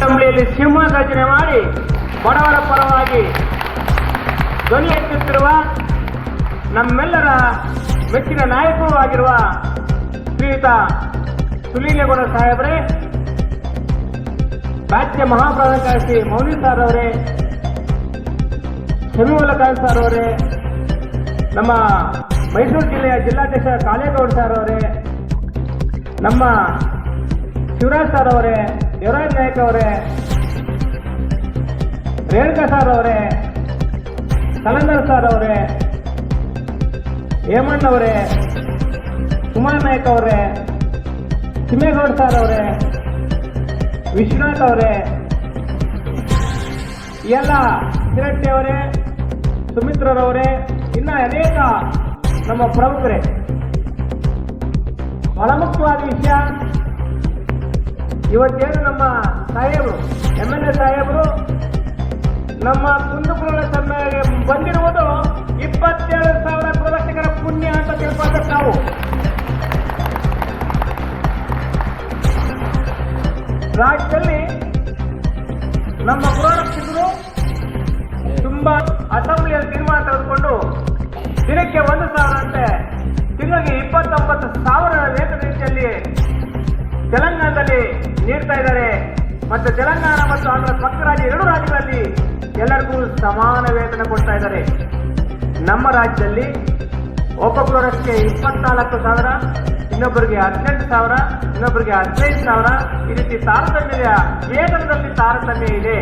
ಅಸೆಂಬ್ಲಿಯಲ್ಲಿ ಸಿಂಹಗರ್ಜನೆ ಮಾಡಿ ಬಡವರ ಪರವಾಗಿ ಧ್ವನಿ ಎತ್ತುತ್ತಿರುವ ನಮ್ಮೆಲ್ಲರ ಮೆಚ್ಚಿನ ನಾಯಕರೂ ಆಗಿರುವ ಶ್ರೀಯುತ ಸುಲೀಲೇಗೌಡ ಸಾಹೇಬರೇ, ರಾಜ್ಯ ಮಹಾಪ್ರಧಾನ ಕಾರ್ಯದರ್ಶಿ ಮೌನಿ ಸರ್ ಅವರೇ, ಶಮೀವುಲ್ಲಾ ಖಾನ್ ಸರ್ ಅವರೇ, ನಮ್ಮ ಮೈಸೂರು ಜಿಲ್ಲೆಯ ಜಿಲ್ಲಾಧ್ಯಕ್ಷ ಕಾಲೇಗೌಡ ಸರ್ ಅವರೇ, ನಮ್ಮ ಶಿವರಾಜ್ ಸರ್ ಅವರೇ, ದೇವರಾಜ್ ನಾಯಕ್ ಅವರೇ, ರೇಣುಕಾ ಸರ್ ಅವರೇ, ಕಲಂದರ್ ಸರ್ ಅವರೇ, ಹೇಮಣ್ಣ ಅವರೇ, ಕುಮಾರ್ ನಾಯಕ್ ಅವರೇ, ತಿಮ್ಮೇಗೌಡ ಸರ್ ಅವರೇ, ವಿಶ್ವನಾಥ್ ಅವರೇ, ಎಲ್ಲ ಕಿರಟ್ಟಿ ಅವರೇ, ಸುಮಿತ್ರರವರೇ, ಇನ್ನ ಅನೇಕ ನಮ್ಮ ಪ್ರಮುಖರೇ, ಬಹಳ ಮುಖ್ಯವಾದ ವಿಷಯ, ಇವತ್ತೇನು ನಮ್ಮ ಸಾಹೇಬರು MLA ಸಾಹೇಬರು ನಮ್ಮ ಕುಂದಪುರ ಸಭೆಗೆ ಬಂದಿರುವುದು 27,000 ಪ್ರವಾಸಿಗರ ಪುಣ್ಯ ಅಂತ ತಿಳ್ಕೊಳ್ಬೇಕು ನಾವು. ರಾಜ್ಯದಲ್ಲಿ ನಮ್ಮ ಗೃಹರಕ್ಷಕರು ತುಂಬಾ ಅಸೆಂಬ್ಲಿಯಲ್ಲಿ ತೀರ್ಮಾನ ತೆಗೆದುಕೊಂಡು ದಿನಕ್ಕೆ 1,000 ಅಂತೆ ತಿಂಗಳಿಗೆ 29,000 ವೇತನ ರೀತಿಯಲ್ಲಿ ತೆಲಂಗಾಣದಲ್ಲಿ ನೀಡ್ತಾ ಇದ್ದಾರೆ. ಮತ್ತು ತೆಲಂಗಾಣ ಮತ್ತು ಆಂಧ್ರ ಪಕ್ಕ ರಾಜ್ಯ 2 ರಾಜ್ಯಗಳಲ್ಲಿ ಎಲ್ಲರಿಗೂ ಸಮಾನ ವೇತನ ಕೊಡ್ತಾ ಇದ್ದಾರೆ. ನಮ್ಮ ರಾಜ್ಯದಲ್ಲಿ ಒಬ್ಬೊಬ್ಬರ ರಕ್ಷೆ 24,000, ಇನ್ನೊಬ್ಬರಿಗೆ 18,000, ಇನ್ನೊಬ್ಬರಿಗೆ 15,000, ಈ ರೀತಿ ತಾರತಮ್ಯ ವೇತನದಲ್ಲಿ ತಾರತಮ್ಯ ಇದೆ.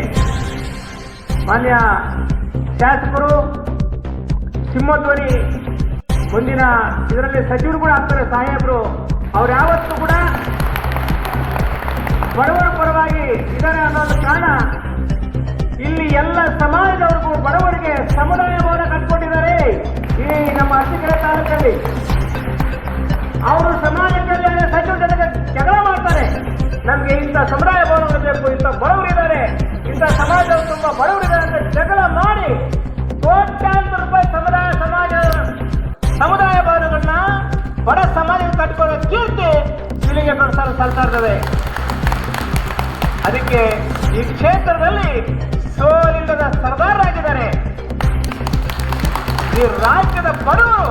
ಮಾನ್ಯ ಶಾಸಕರು ಸಿಂಹಧ್ವನಿ ಮುಂದಿನ ಇದರಲ್ಲಿ ಸಚಿವರು ಕೂಡ ಆಗ್ತಾರೆ ಸಾಹೇಬರು, ಅವ್ರು ಯಾವತ್ತೂ ಕೂಡ ಬಡವರ ಪರವಾಗಿ ಇದ್ದಾರೆ ಅನ್ನೋದು ಕಾರಣ ಇಲ್ಲಿ ಎಲ್ಲ ಸಮಾಜದವರಿಗೂ ಬಡವರಿಗೆ ಸಮುದಾಯ ಭವನ ಕಟ್ಕೊಂಡಿದ್ದಾರೆ. ಈ ನಮ್ಮ ಅರಸೀಕೆರೆ ತಾಲೂಕಲ್ಲಿ ಅವರು ಸಮಾಜದಲ್ಲಿ ಸಚಿವರ ಜೊತೆಗೆ ಜಗಳ ಮಾಡ್ತಾರೆ. ನಮ್ಗೆ ಇಂಥ ಸಮುದಾಯ ಭವನಗಳು ಬೇಕು, ಇಂಥ ಬಡವರಿದ್ದಾರೆ, ಇಂಥ ಸಮಾಜದವರು ತುಂಬಾ ಬಡವರಿದ್ದಾರೆ ಅಂತ ಜಗಳ ಮಾಡಿ ಕೋಟ್ಯಾಂತರ ರೂಪಾಯಿ ಸಮುದಾಯ ಭವನಗಳನ್ನ ಬಡ ಸಮಾಜ ಕಟ್ಕೊಳ್ಳೋ ಕೀರ್ತಿ ಇಲ್ಲಿಗೆ ಸಲ್ತಾ ಇರ್ತದೆ. ಅದಕ್ಕೆ ಈ ಕ್ಷೇತ್ರದಲ್ಲಿ ಸೋಲಿಲ್ಲದ ಸರ್ದಾರರಾಗಿದ್ದಾರೆ. ಈ ರಾಜ್ಯದ ಬಡವರು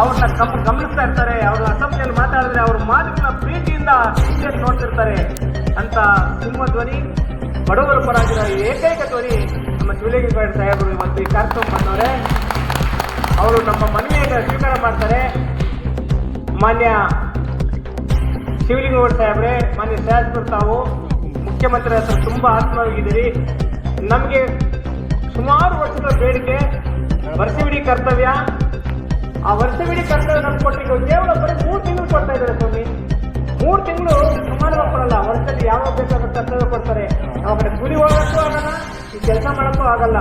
ಅವ್ರನ್ನ ಗಮನಿಸ್ತಾ ಇರ್ತಾರೆ. ಅವರು ಅಸೆಂಬ್ಲಿಯಲ್ಲಿ ಮಾತಾಡಿದ್ರೆ ಅವ್ರ ಮಾತಿನ ಪ್ರೀತಿಯಿಂದ ನೋಡ್ತಿರ್ತಾರೆ ಅಂತ ಸಿಂಹಧ್ವನಿ ಬಡವರ ಪರಾಗಿರೋ ಏಕೈಕ ಧ್ವನಿ ನಮ್ಮ ಶಿವಲಿಂಗೇಗೌಡ ಸಾಹೇಬರು ಇವತ್ತು ಈ ಕಾರ್ಯಕ್ರಮ ಬಂದವರೆ. ಅವರು ನಮ್ಮ ಮನವಿಯನ್ನು ಸ್ವೀಕಾರ ಮಾಡ್ತಾರೆ. ಮಾನ್ಯ ಶಿವಲಿಂಗೇಗೌಡ ಸಾಹೇಬ್ರೆ, ಮಾನ್ಯ ಶಾಸಕರು, ತಾವು ಮುಖ್ಯಮಂತ್ರಿ ಹತ್ರ ತುಂಬಾ ಆತ್ಮವಾಗಿದ್ದೀರಿ. ನಮಗೆ ಸುಮಾರು ವರ್ಷದ ಬೇಡಿಕೆ ವರ್ಷವಿಡೀ ಕರ್ತವ್ಯ. ಆ ವರ್ಷವಿಡೀ ಕರ್ತವ್ಯ ನಮ್ಗೆ ಕೊಟ್ಟಿಗೆ ಕೇವಲ ಬರೀ 3 ತಿಂಗಳು ಕೊಡ್ತಾ ಇದ್ದಾರೆ ಸ್ವಾಮಿ. 3 ತಿಂಗಳು ಸಮಾನವಾಗಿ ಕೊಡಲ್ಲ. ವರ್ಷದಲ್ಲಿ ಯಾವಾಗ ಬೇಕಾದ್ರೂ ಕರ್ತವ್ಯ ಕೊಡ್ತಾರೆ. ನಾವು ಕಡೆ ಕೂಲಿ ಹೋಗಕ್ಕೂ ಆಗಲ್ಲ, ಈ ಕೆಲಸ ಮಾಡೋಕ್ಕೂ ಆಗಲ್ಲ.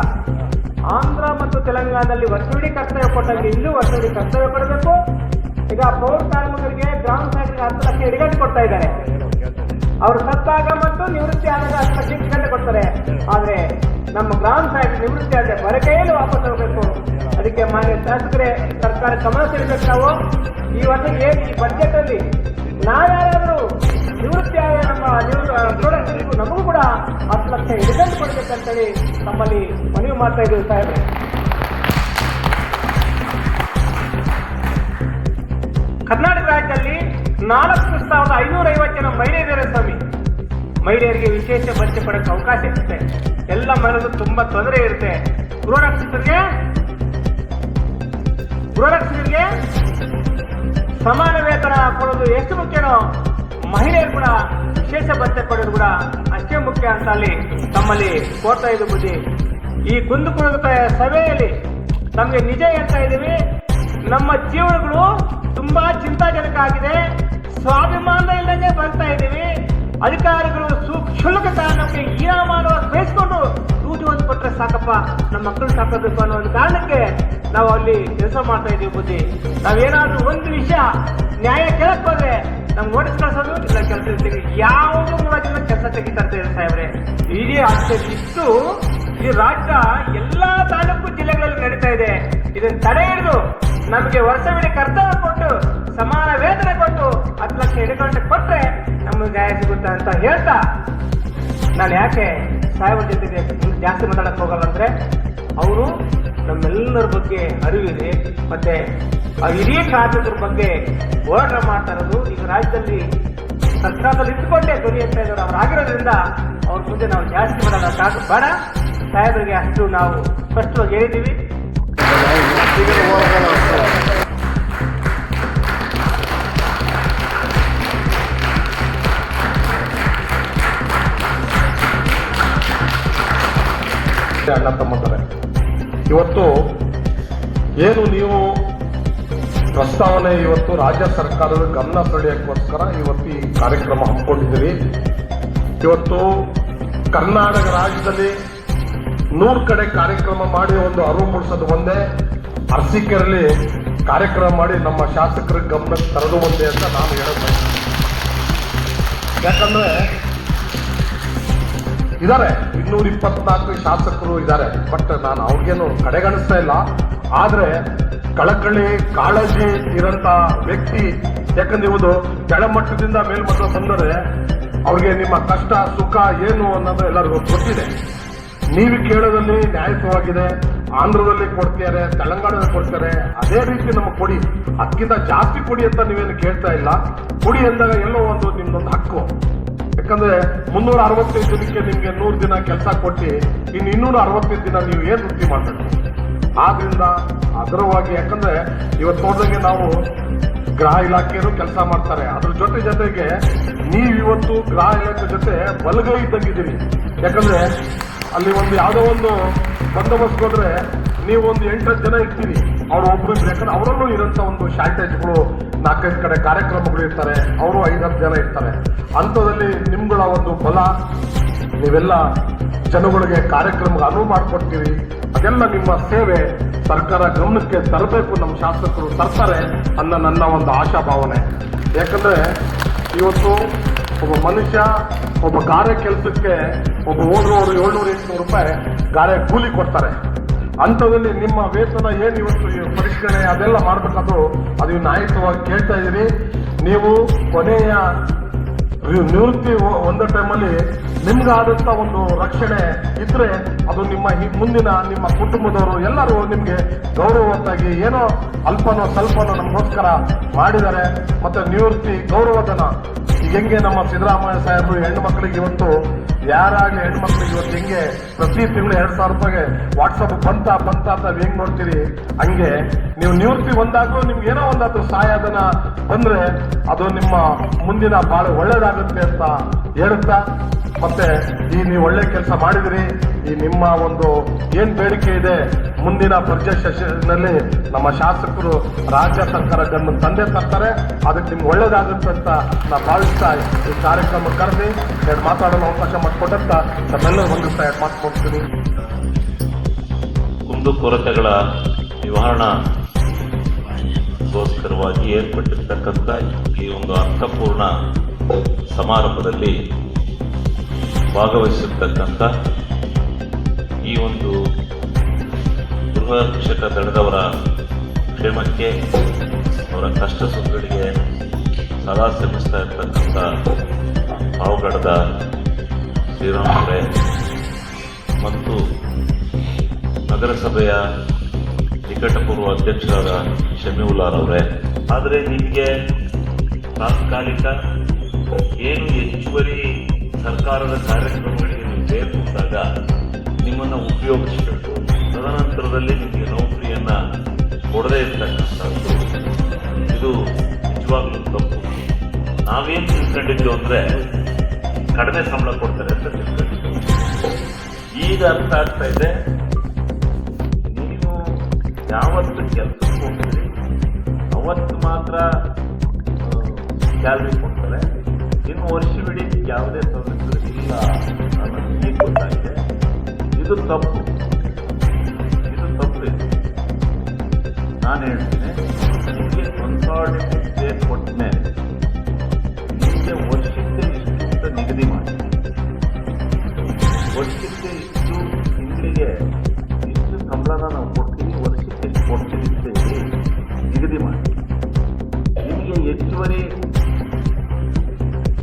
ಆಂಧ್ರ ಮತ್ತು ತೆಲಂಗಾಣದಲ್ಲಿ ವರ್ಷವಿಡೀ ಕರ್ತವ್ಯ ಕೊಟ್ಟಾಗ ಇಲ್ಲೂ ವರ್ಷವಿಡೀ ಕರ್ತವ್ಯ ಕೊಡಬೇಕು. ಈಗ ಪೌರ ಕಾರ್ಮಿಕರಿಗೆ ಗ್ರಾಮ ಸಭೆಗೆ 10 ಲಕ್ಷ ಇಡಗಂಟೆ ಕೊಡ್ತಾ ಇದ್ದಾರೆ. ಅವರು ಸತ್ತಾಗ ಮತ್ತು ನಿವೃತ್ತಿ ಆದಾಗ 10 ಲಕ್ಷ ಇಡಗಂಟೆ ಕೊಡ್ತಾರೆ. ಆದ್ರೆ ನಮ್ಮ ಗ್ರಾಮ ಸಭೆಗೆ ನಿವೃತ್ತಿ ಆದ್ರೆ ಬರಕೈಯಲ್ಲಿ ವಾಪಸ್ ಹೋಗಬೇಕು. ಅದಕ್ಕೆ ಮಾನ್ಯ ಶಾಸಕರೇ, ಸರ್ಕಾರ ಗಮನ ಸೆಳೆಬೇಕು. ನಾವು ಈ ವರ್ಷ ಈ ಬಜೆಟ್ ಅಲ್ಲಿ ನಾವ್ಯಾರಾದ್ರೂ ನಿವೃತ್ತಿ ಆದ ನಮ್ಮ ಪ್ರೊಡಕ್ಟ್ಗೂ ನಮಗೂ ಕೂಡ 10 ಲಕ್ಷ ಇಡಗಂಟೆ ಕೊಡ್ಬೇಕಂತೇಳಿ ನಮ್ಮಲ್ಲಿ ಮನವಿ ಮಾಡ್ತಾ ಇದ್ದೀವಿ ಸಾಹೇಬ್ರೆ. ಕರ್ನಾಟಕ ರಾಜ್ಯದಲ್ಲಿ 4,550 ಜನ ಮಹಿಳೆಯರಿದ್ದಾರೆ ಸ್ವಾಮಿ. ಮಹಿಳೆಯರಿಗೆ ವಿಶೇಷ ಭತ್ಯೆ ಪಡೆಯಕ್ಕೆ ಅವಕಾಶ ಇರುತ್ತೆ. ಎಲ್ಲ ಮಹಿಳೆಯರು ತುಂಬಾ ತೊಂದರೆ ಇರುತ್ತೆ. ಗೃಹರಕ್ಷಕರಿಗೆ ಸಮಾನ ವೇತನ ಕೊಡೋದು ಎಷ್ಟು ಮುಖ್ಯನೋ, ಮಹಿಳೆಯರು ಕೂಡ ವಿಶೇಷ ಭತ್ಯೆ ಪಡೆಯೋದು ಕೂಡ ಅಷ್ಟೇ ಮುಖ್ಯ ಅಂತ ಅಲ್ಲಿ ತಮ್ಮಲ್ಲಿ ಕೋರ್ತಾ ಇದ್ದು ಬುದ್ಧಿ. ಈ ಕುಂದುಪುರದ ಸಭೆಯಲ್ಲಿ ನಮಗೆ ನಿಜ ಹೇಳ್ತಾ ಇದ್ದೀವಿ. ನಮ್ಮ ಜೀವನಗಳು ತುಂಬಾ ಚಿಂತಾಜನಕ ಆಗಿದೆ. ಸ್ವಾಭಿಮಾನ ಇಲ್ಲದೆ ಬರ್ತಾ ಇದ್ದೀವಿ. ಅಧಿಕಾರಿಗಳು ಕ್ಷುಲ್ಲಕ ಕಾರಣಕ್ಕೆ ಹೀನಾಮಾನವಾಗಿ ಬೇಯಿಸ್ಕೊಂಡು ಸೂಜಿ ಒಂದು ಕೊಟ್ಟರೆ ಸಾಕಪ್ಪ, ನಮ್ಮ ಮಕ್ಕಳು ಸಾಕಬೇಕು ಅನ್ನೋ ಒಂದು ಕಾರಣಕ್ಕೆ ನಾವು ಅಲ್ಲಿ ಕೆಲಸ ಮಾಡ್ತಾ ಇದ್ದೀವಿ ಬುದ್ಧಿ. ನಾವೇನಾದ್ರೂ ಒಂದು ವಿಷಯ ನ್ಯಾಯ ಕೇಳಕ್ ಹೋದ್ರೆ ನಮ್ಗೆ ನೋಟಿಸ್ ಕಳಿಸೋದು ಇಲ್ಲ, ಕೆಲಸ ಇರ್ತೀವಿ. ಯಾವುದೂ ಮೂಲದಿಂದ ಕೆಲಸ ತೆಗಿತಾ ಇರ್ತಾರೆ ಸಾಹೇಬ್ರೆ. ಇಡೀ ಇಷ್ಟು ಈ ರಾಜ್ಯ ಎಲ್ಲಾ ತಾಲೂಕು ಜಿಲ್ಲೆಗಳಲ್ಲಿ ನಡೀತಾ ಇದೆ. ಇದನ್ನು ತಡೆ ಹಿಡಿದು ನಮಗೆ ವರ್ಷವಿಡೀ ಕರ್ತವ್ಯ ಕೊಟ್ಟು ಸಮಾನ ವೇತನ ಕೊಟ್ಟು 10 ಲಕ್ಷ ಇಡಗಂಟೆ ಕೊಟ್ರೆ ನಮಗೆ ನ್ಯಾಯ ಸಿಗುತ್ತೆ ಅಂತ ಹೇಳ್ತಾ ನಾನು ಯಾಕೆ ಸಾಹೇಬರ ಜೊತೆಗೆ ಜಾಸ್ತಿ ಮಾತಾಡಕ್ಕೆ ಹೋಗಲ್ಲ ಅಂದರೆ ಅವರು ನಮ್ಮೆಲ್ಲರ ಬಗ್ಗೆ ಅರಿವಿದೆ, ಮತ್ತೆ ಆ ಹಿರಿಯ ಶಾಸಕರ ಬಗ್ಗೆ ಹೋರಾಟ ಮಾಡ್ತಾ ಇರೋದು ಈಗ ರಾಜ್ಯದಲ್ಲಿ ಸರ್ಕಾರದಲ್ಲಿ ಇಟ್ಟುಕೊಂಡೇ ಧ್ವನಿಯುತ್ತಾ ಇದ್ದಾರೆ. ಅವ್ರು ಆಗಿರೋದ್ರಿಂದ ಅವ್ರ ಮುಂದೆ ನಾವು ಜಾಸ್ತಿ ಮಾಡೋದಕ್ಕಾಗ ಬೇಡ. ಸಾಹೇಬರಿಗೆ ಅಷ್ಟು ನಾವು ಸ್ಪಷ್ಟವಾಗಿ ಹೇಳಿದ್ದೀವಿ. ಅಣ್ಣ ತಮ್ಮಂದರೆ, ಇವತ್ತು ಏನು ನೀವು ಪ್ರಸ್ತಾವನೆ ಇವತ್ತು ರಾಜ್ಯ ಸರ್ಕಾರದ ಗಮನ ಸೆಳೆಯೋಕ್ಕೋಸ್ಕರ ಇವತ್ತು ಈ ಕಾರ್ಯಕ್ರಮ ಹಮ್ಮಿಕೊಂಡಿದ್ದೀರಿ. ಇವತ್ತು ಕರ್ನಾಟಕ ರಾಜ್ಯದಲ್ಲಿ 100 ಕಡೆ ಕಾರ್ಯಕ್ರಮ ಮಾಡಿ ಒಂದು ಅರಿವು ಮೂಡಿಸೋದು ಒಂದೇ, ಅರಸೀಕೆರೆಯಲ್ಲಿ ಕಾರ್ಯಕ್ರಮ ಮಾಡಿ ನಮ್ಮ ಶಾಸಕರ ಗಮನಕ್ಕೆ ತರೋದು ಒಂದೇ ಅಂತ ನಾನು ಹೇಳೋದು. ಯಾಕಂದ್ರೆ ಇದ್ದಾರೆ 224 ಶಾಸಕರು ಇದ್ದಾರೆ, ಬಟ್ ನಾನು ಅವ್ರಿಗೇನು ಕಡೆಗಣಿಸ್ತಾ ಇಲ್ಲ. ಆದ್ರೆ ಕಳಕಳಿ ಕಾಳಜಿ ಇರಂತ ವ್ಯಕ್ತಿ, ಯಾಕಂದ್ರೆ ಇವುದು ಕೆಳಮಟ್ಟದಿಂದ ಮೇಲ್ಮಟ್ಟ ಬಂದರೆ ಅವ್ರಿಗೆ ನಿಮ್ಮ ಕಷ್ಟ ಸುಖ ಏನು ಅನ್ನೋದು ಎಲ್ಲರಿಗೂ ಗೊತ್ತಿದೆ. ನೀವು ಕೇಳೋದಲ್ಲಿ ನ್ಯಾಯಯುತವಾಗಿದೆ. ಆಂಧ್ರದಲ್ಲಿ ಕೊಡ್ತಾರೆ, ತೆಲಂಗಾಣದಲ್ಲಿ ಕೊಡ್ತಾರೆ, ಅದೇ ರೀತಿ ನಮಗೆ ಕೊಡಿ, ಅದಕ್ಕಿಂತ ಜಾಸ್ತಿ ಕೊಡಿ ಅಂತ ನೀವೇನು ಕೇಳ್ತಾ ಇಲ್ಲ. ಕೊಡಿ ಅಂದಾಗ ಎಲ್ಲೋ ಒಂದು ನಿಮ್ದೊಂದು ಹಕ್ಕು. ಯಾಕಂದ್ರೆ 365 ದಿನಕ್ಕೆ ನಿಮ್ಗೆ 100 ದಿನ ಕೆಲಸ ಕೊಟ್ಟು ಇನ್ನು 265 ದಿನ ನೀವು ಏನ್ ವೃತ್ತಿ ಮಾಡಬೇಕು. ಆದ್ರಿಂದ ಅದರವಾಗಿ, ಯಾಕಂದ್ರೆ ಇವತ್ತು ನೋಡಿದಂಗೆ ನಾವು ಗೃಹ ಇಲಾಖೆಯರು ಕೆಲಸ ಮಾಡ್ತಾರೆ, ಅದ್ರ ಜೊತೆಗೆ ನೀವಿವತ್ತು ಗೃಹ ಇಲಾಖೆ ಜೊತೆ ಬಲಗೈ ಇದ್ದಂಗಿದ್ದೀರಿ. ಯಾಕಂದ್ರೆ ಅಲ್ಲಿ ಒಂದು ಯಾವುದೋ ಒಂದು ಬಂದೋಬಸ್ತ್ ಹೋದ್ರೆ ನೀವು ಒಂದು 8-10 ಜನ ಇರ್ತೀರಿ, ಅವ್ರು ಒಬ್ರು. ಯಾಕಂದ್ರೆ ಅವರಲ್ಲೂ ಇರೋಂಥ ಒಂದು ಶಾರ್ಟೇಜ್ಗಳು, 4-5 ಕಡೆ ಕಾರ್ಯಕ್ರಮಗಳು ಇರ್ತಾರೆ, ಅವರು 5-10 ಜನ ಇರ್ತಾರೆ. ಅಂಥದ್ರಲ್ಲಿ ನಿಮ್ಗಳ ಒಂದು ಬಲ, ನೀವೆಲ್ಲ ಜನಗಳಿಗೆ ಕಾರ್ಯಕ್ರಮಕ್ಕೆ ಅನುವು ಮಾಡಿಕೊಡ್ತೀವಿ. ಅದೆಲ್ಲ ನಿಮ್ಮ ಸೇವೆ ಸರ್ಕಾರ ಗಮನಕ್ಕೆ ತರಬೇಕು, ನಮ್ಮ ಶಾಸಕರು ತರ್ತಾರೆ ಅನ್ನೋ ನನ್ನ ಒಂದು ಆಶಾಭಾವನೆ. ಯಾಕಂದ್ರೆ ಇವತ್ತು ಒಬ್ಬ ಮನುಷ್ಯ ಒಬ್ಬ ಗಾರೆ ಕೆಲಸಕ್ಕೆ ಒಬ್ಬ ಹೋಗೋರು 700-800 ರೂಪಾಯಿ ಗಾರೆ ಕೂಲಿ ಕೊಡ್ತಾರೆ. ಅಂಥದ್ರಲ್ಲಿ ನಿಮ್ಮ ವೇತನ ಏನು ಇವತ್ತು ಪರಿಷ್ಕರಣೆ ಅದೆಲ್ಲ ಮಾಡಬೇಕಾದ್ರು ಅದು ನ್ಯಾಯಯುತವಾಗಿ ಕೇಳ್ತಾ ಇದ್ದೀರಿ. ನೀವು ಕೊನೆಯ ನಿವೃತ್ತಿ ಒಂದು ಟೈಮಲ್ಲಿ ನಿಮ್ಗಾದಂಥ ಒಂದು ರಕ್ಷಣೆ ಇದ್ರೆ ಅದು ನಿಮ್ಮ ಮುಂದಿನ ನಿಮ್ಮ ಕುಟುಂಬದವರು ಎಲ್ಲರೂ ನಿಮಗೆ ಗೌರವವಾಗಿ ಏನೋ ಅಲ್ಪನೋ ಸ್ವಲ್ಪನೋ ನಮಗೋಸ್ಕರ ಮಾಡಿದ್ದಾರೆ. ಮತ್ತೆ ನಿವೃತ್ತಿ ಗೌರವಧನ ಈಗ ಹೆಂಗೆ ನಮ್ಮ ಸಿದ್ದರಾಮಯ್ಯ ಸಾಹೇಬರು ಹೆಣ್ಮಕ್ಳಿಗೆ ಇವತ್ತು ಯಾರಾಗಲಿ ಹೆಣ್ಮಕ್ಳಿಗೆ ಇವತ್ತು ಹೆಂಗೆ ಪ್ರತಿ ತಿಂಗಳು 2,000 ರೂಪಾಯಿಗೆ ವಾಟ್ಸಪ್ ಬಂತ ಅಂತ ಹೆಂಗ್ ನೋಡ್ತೀರಿ, ಹಂಗೆ ನೀವು ನಿವೃತ್ತಿ ಒಂದಾದ್ರೂ ನಿಮ್ಗೆ ಏನೋ ಒಂದಾದ್ರೂ ಸಹಾಯಧನ ಬಂದ್ರೆ ಅದು ನಿಮ್ಮ ಮುಂದಿನ ಬಹಳ ಒಳ್ಳೇದಾಗುತ್ತೆ ಅಂತ ಹೇಳುತ್ತಾ, ಮತ್ತೆ ಈ ನೀವು ಒಳ್ಳೆ ಕೆಲಸ ಮಾಡಿದ್ರಿ. ಈ ನಿಮ್ಮ ಒಂದು ಏನ್ ಬೇಡಿಕೆ ಇದೆ ಮುಂದಿನ ಬಜೆಟ್ ಸೆಷನ್ನಲ್ಲಿ ನಮ್ಮ ಶಾಸಕರು ರಾಜ್ಯ ಸರ್ಕಾರ ಗಮನ ತಂದೆ ತರ್ತಾರೆ, ಅದಕ್ಕೆ ನಿಮ್ಗೆ ಒಳ್ಳೇದಾಗುತ್ತೆ ಅಂತ ನಾನು ಭಾವಿಸ್ತಾ ಈ ಕಾರ್ಯಕ್ರಮ ಕರೆದಿ 2 ಮಾತಾಡಲು ಅವಕಾಶ ಮಾಡಿಕೊಟ್ಟಂತ ನಮ್ಮೆಲ್ಲರೂ ಹೊಂದಿಸ್ತಾ 2 ಮಾತು ಕೊಡ್ತೀನಿ. ಕುಂದುಕೊರತೆಗಳ ನಿವಾರಣೆಗೋಸ್ಕರವಾಗಿ ಏರ್ಪಟ್ಟಿರ್ತಕ್ಕಂಥ ಈ ಒಂದು ಅರ್ಥಪೂರ್ಣ ಸಮಾರಂಭದಲ್ಲಿ ಭಾಗವಹಿಸಿರ್ತಕ್ಕಂಥ ಈ ಒಂದು ಗೃಹ ರಕ್ಷಕ ದಳದವರ ಕ್ಷೇಮಕ್ಕೆ, ಅವರ ಕಷ್ಟ ಸುಖಗಳಿಗೆ ಸದಾ ಶ್ರಮಿಸ್ತಾ ಇರ್ತಕ್ಕಂಥ ಪಾವಗಡದ ಶ್ರೀರಾಮುರೇ ಮತ್ತು ನಗರಸಭೆಯ ನಿಕಟಪೂರ್ವ ಅಧ್ಯಕ್ಷರಾದ ಶಮೀವುಲ್ಲಾರವರೇ, ಆದರೆ ನಿಮಗೆ ತಾತ್ಕಾಲಿಕ ಏನು ಹೆಚ್ಚುವರಿ ಸರ್ಕಾರದ ಕಾರ್ಯಕ್ರಮಗಳಿಗೆ ನೀವು ಸೇರಿಕೊಂಡಾಗ ನಿಮ್ಮನ್ನು ಉಪಯೋಗಿಸಬೇಕು, ತದನಂತರದಲ್ಲಿ ನಿಮಗೆ ನೌಕರಿಯನ್ನ ಕೊಡದೇ ಇರ್ತಕ್ಕಂಥದ್ದು ಇದು ನಿಜವಾಗ್ಲೂ ತಪ್ಪು. ನಾವೇನು ತಿಳ್ಕೊಂಡಿದ್ದು ಅಂದ್ರೆ ಕಡಿಮೆ ಸಂಬಳ ಕೊಡ್ತಾರೆ ಅಂತ ತಿಳ್ಕೊಂಡಿದ್ದು. ಈಗ ಅರ್ಥ ಆಗ್ತಾ ಇದೆ, ನೀವು ಯಾವತ್ತು ಕೆಲಸಕ್ಕೆ ಹೋಗ್ತೀರಿ ಅವತ್ತು ಮಾತ್ರ ಸ್ಯಾಲ್ರಿ ಕೊಡ್ತಾರೆ, ಇನ್ನು ವರ್ಷವಿಡೀ ಯಾವುದೇ ಸೌಲಭ್ಯ ಇಲ್ಲ ಅನ್ನೋದು ಈಗ ಗೊತ್ತಾಗಿದೆ. ಇದು ತಪ್ಪು, ಇದು ತಪ್ಪು. ನಾನು ಹೇಳ್ತೀನಿ, ನಿಮಗೆ ಕನ್ಸಾಲಿಡೇಟೆಡ್ ಸ್ಟೇಟ್ ಕೊಟ್ಟ ಮೇಲೆ ನಿಮಗೆ ವರ್ಷಕ್ಕೆ ಇಷ್ಟು ಅಂತ ನಿಗದಿ ಮಾಡಿ, ವರ್ಷಕ್ಕೆ ಇಷ್ಟು ತಿಂಗಳಿಗೆ ಇಷ್ಟು ಸಂಬಳನ ನಾವು ಕೊಡ್ತೀವಿ, ವರ್ಷಕ್ಕೆ ಇಷ್ಟು ಕೊಡ್ತೀವಿ ಅಂತ ನಿಗದಿ ಮಾಡಿ. ನಿಮಗೆ ಹೆಚ್ಚುವರಿ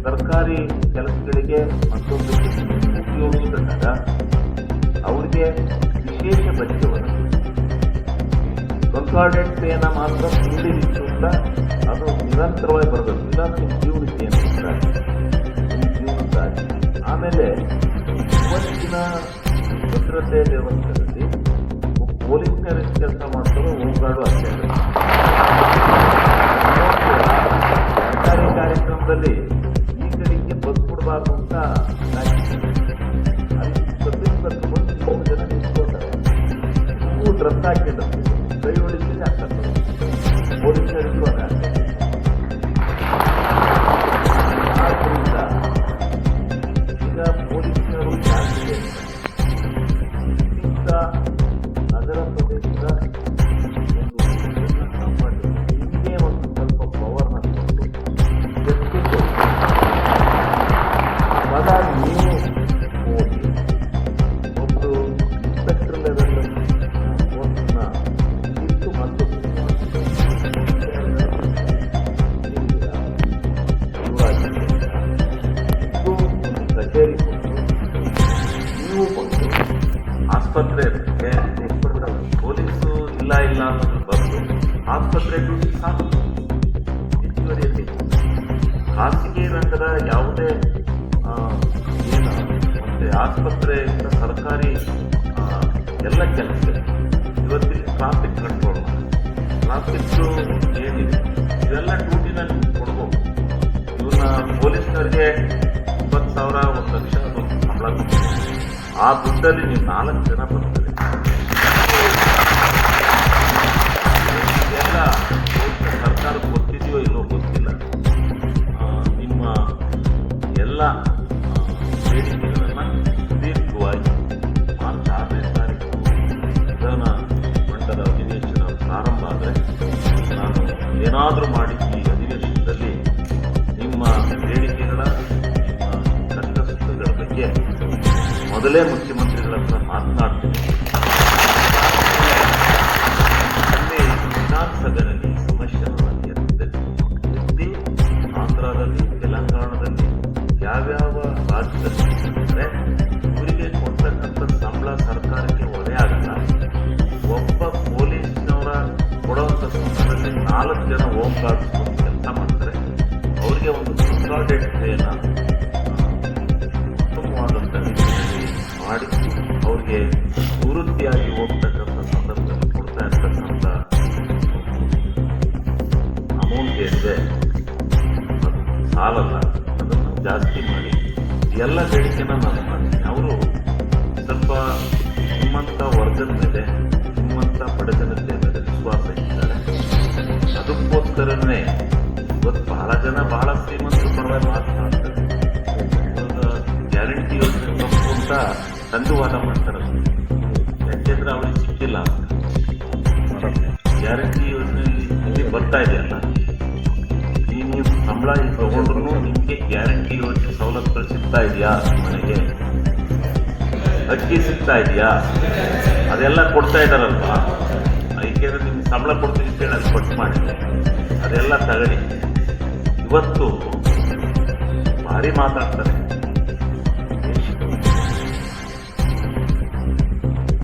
ಸರ್ಕಾರಿ ಕೆಲಸಗಳಿಗೆ ಮತ್ತೊಂದು ಕನ್ಸಾರ್ಡೆಡ್ ಪೇನ ಮಾತ್ರ ನೀಡಿದಿತ್ತು ಅಂತ ಅದು ನಿರಂತರವಾಗಿ ಬರಬೇಕು. ಇಲ್ಲ ನಿಮ್ಮ ಜೀವನಕ್ಕೆ ಏನು ನಿಮ್ಮ ಜೀವನಕ್ಕಾಗಿ. ಆಮೇಲೆ ಇವತ್ತಿನ ಭದ್ರತೆ ವ್ಯವಸ್ಥೆಯಲ್ಲಿ ಪೊಲೀಸ್ನರು ಕೆಲಸ ಮಾಡ್ತಾರೆ, ಹೋಗ್ಗಾಡು ಅಷ್ಟೇ. ಸರ್ಕಾರಿ ಕಾರ್ಯಕ್ರಮದಲ್ಲಿ ಈ ಕಡೆಗೆ ಬಸ್ ಬಿಡಬಾರ್ದು ಅಂತ ಬಂದು 3 ಜನ ನಿಂತ್ಕೊಳ್ತಾರೆ. ನೀವು ಡ್ರೆಸ್ ಹಾಕಿದ್ರೆ ಕೈ ಹೊಡಿಸಿದ್ರೆ ಆಗ್ತದೆ. ಪೊಲೀಸರಿಗೂ ಅದೇ ಆದ್ದರಿಂದ ಈಗ ಪೊಲೀಸರು ಜಾಸ್ತಿ ಇಂಥ ನಗರ ಪ್ರದೇಶದ ನಿಮಗೆ ಒಂದು ಸ್ವಲ್ಪ ಪವರ್ನ ಕೊಟ್ಟು ಎತ್ತಿದ್ದು ಪದ ನೀವು ಓದಿ ಒಬ್ಬರು ಇನ್ಸ್ಪೆಕ್ಟರ್ ಲೆವೆಲ್ ಪೋಸ್ಟ್ನ ಇತ್ತು ಮತ್ತು ಕಚೇರಿ ಕೊಟ್ಟು ನೀವು ಕೊಟ್ಟು ಆಸ್ಪತ್ರೆಗೆ ಪೊಲೀಸು ಇಲ್ಲ ಅನ್ನೋದು ಬಂದು ಆಸ್ಪತ್ರೆ ಡ್ಯೂಟಿ ಸಾಕು. ಹೆಚ್ಚುವರಿಯಲ್ಲಿ ಖಾಸಗಿ ರಂಗದ ಯಾವುದೇ ಏನು ಮತ್ತೆ ಆಸ್ಪತ್ರೆಯಿಂದ ಸರ್ಕಾರಿ ಎಲ್ಲ ಕೆಲಸ ಇವತ್ತಿನ ಟ್ರಾಫಿಕ್ ಕಂಟ್ರೋಲ್, ಟ್ರಾಫಿಕ್ಸು ಏನಿದೆ ಇವೆಲ್ಲ ಡ್ಯೂಟಿನ ನಿಮ್ಗೆ ಕೊಡ್ಬೋದು. ಇವನ್ನ ಪೊಲೀಸ್ನವ್ರಿಗೆ 20,000 1 ಲಕ್ಷ ಸಂಬಳ ಕೊಡ್ತಾರೆ. ಆ ದುಡ್ಡಲ್ಲಿ ನೀವು 4 ಜನ ಬರ್ತಾರೆ. ಇದೆಲ್ಲ ಸರ್ಕಾರ ಗೊತ್ತಿದೆಯೋ ಇಲ್ಲೋ ಗೊತ್ತಿಲ್ಲ. ನಿಮ್ಮ ಎಲ್ಲ ಬೇಡಿಕೆಗಳನ್ನು ದೀರ್ಘವಾಗಿ ಮಾರ್ಚ್ 6ನೇ ತಾರೀಕು ವಿಧಾನ ಮಂಡಲ ಅಧಿವೇಶನ ಪ್ರಾರಂಭ ಆದರೆ ನಾನು ಏನಾದರೂ ಮಾಡಿ ಈ ಅಧಿವೇಶನದಲ್ಲಿ ನಿಮ್ಮ ಬೇಡಿಕೆಗಳ ನಿಮ್ಮ ಕಷ್ಟ ಸುಖಗಳ ಬಗ್ಗೆ ಮೊದಲೇ ಮುಖ್ಯಮಂತ್ರಿಗಳ ಹತ್ರ ಮಾತನಾಡ್ತೀನಿ. ಅಲ್ಲಿ ವಿಧಾನಸಭೆಯಲ್ಲಿ ಸಮಸ್ಯೆಗಳನ್ನು ಎತ್ತಿ ಆಂಧ್ರದಲ್ಲಿ, ತೆಲಂಗಾಣದಲ್ಲಿ ಯಾವ್ಯಾವ ರಾಜ್ಯದಲ್ಲಿ ಅಂದರೆ ಇವರಿಗೆ ಕೊಡ್ತಕ್ಕಂಥ ಸಂಬಳ ಸರ್ಕಾರಕ್ಕೆ ಹೊರೆ ಆಗಲ್ಲ. ಒಬ್ಬ ಪೊಲೀಸ್ನವರ ಕೊಡುವಂಥ ಸಂಬಳದಲ್ಲಿ 4 ಜನ ಹೋಮ್ ಗಾರ್ಡ್ಸ್ ಕೆಲಸ ಮಾಡ್ತಾರೆ. ಅವರಿಗೆ ಒಂದು ಕನ್ಸಾರ್ಡೆಡ್ ಪೇನ ಉತ್ತಮವಾದಂಥ ರೀತಿಯಲ್ಲಿ ಮಾಡಿ ಅವ್ರಿಗೆ ನಿವೃತ್ತಿಯಾಗಿ ಹೋಗ್ತಕ್ಕಂಥ ಸಂದರ್ಭದಲ್ಲಿ ಕೊಡ್ತಾ ಇರ್ತಕ್ಕಂಥ ಅಮೌಂಟ್ ಏನಿದೆ ಅದು ಸಾಲಲ್ಲ, ಅದನ್ನು ಜಾಸ್ತಿ ಮಾಡಿ ಎಲ್ಲ ಬೇಡಿಕೆನ ನಾನು ಮಾಡ್ತೀನಿ. ಅವರು ಸ್ವಲ್ಪ ನಿಮ್ಮಂಥ ವರ್ಗದ ಮೇಲೆ, ನಿಮ್ಮಂಥ ಬಡಜನತೆ ಮೇಲೆ ವಿಶ್ವಾಸ ಇಟ್ಟಿದ್ದಾರೆ. ಅದಕ್ಕೋಸ್ಕರನೇ ಇವತ್ತು ಬಹಳ ಜನ ಬಹಳ ಶ್ರೀಮಂತರ ಪರವಾಗಿ ಮಾತನಾಡ್ತಾರೆ. ಗ್ಯಾರಂಟಿ ಯೋಜನೆ ತಪ್ಪು ಅಂತ ಸಂದುವಾದ ಮಾಡ್ತಾರೆ. ಯಾಕೆಂದ್ರೆ ಅವ್ರಿಗೆ ಸಿಕ್ಕಿಲ್ಲ. ಗ್ಯಾರಂಟಿ ಯೋಜನೆಯಲ್ಲಿ ಇಲ್ಲಿ ಬರ್ತಾ ಇದೆಯಲ್ಲ, ನೀವು ಸಂಬಳ ತಗೊಂಡ್ರು ನಿಮಗೆ ಗ್ಯಾರಂಟಿ ಯೋಜನೆ ಸವಲತ್ತುಗಳು ಸಿಗ್ತಾ ಇದೆಯಾ? ಮನೆಗೆ ಅಕ್ಕಿ ಸಿಗ್ತಾ ಇದೆಯಾ? ಅದೆಲ್ಲ ಕೊಡ್ತಾ ಇದ್ದಾರಲ್ವಾ? ಏಕೆಂದ್ರೆ ನಿಮ್ಗೆ ಸಂಬಳ ಕೊಡ್ತೀವಿ ಅಂತೇಳಿ ಅದು ಕೊಟ್ಟು ಮಾಡಿದೆ, ಅದೆಲ್ಲ ತಗೊಳ್ಳಿ. ಇವತ್ತು ಭಾರಿ ಮಾತಾಡ್ತಾರೆ.